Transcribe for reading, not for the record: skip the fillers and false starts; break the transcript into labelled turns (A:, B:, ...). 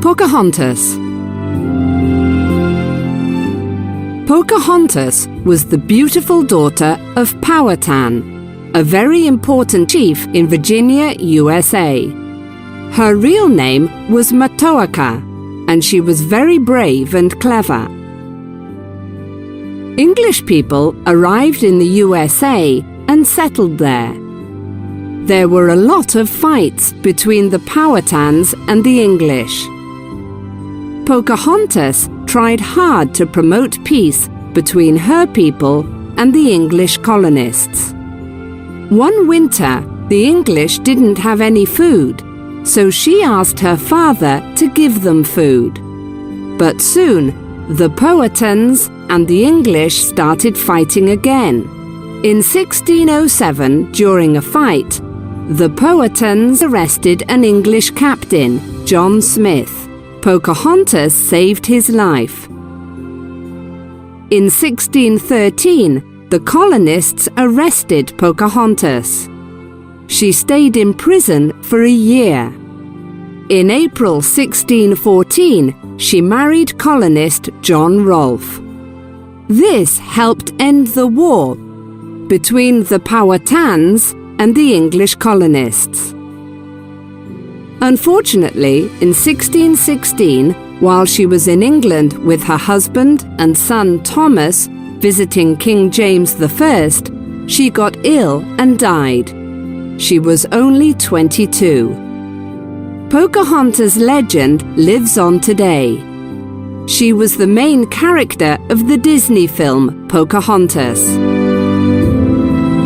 A: Pocahontas. Pocahontas was the beautiful daughter of Powhatan, a very important chief in Virginia, USA. Her real name was Matoaka, and she was very brave and clever. English people arrived in the USA and settled there. There were a lot of fights between the Powhatans and the English. Pocahontas tried hard to promote peace between her people and the English colonists. One winter, the English didn't have any food, so she asked her father to give them food. But soon, the Powhatans and the English started fighting again. In 1607, during a fight, the Powhatans arrested an English captain, John Smith. Pocahontas saved his life. In 1613, the colonists arrested Pocahontas. She stayed in prison for a year. In April 1614, she married colonist John Rolfe. This helped end the war between the Powhatans and the English colonists. Unfortunately, in 1616, while she was in England with her husband and son Thomas visiting King James I, she got ill and died. She was only 22. Pocahontas' legend lives on today. She was the main character of the Disney film Pocahontas.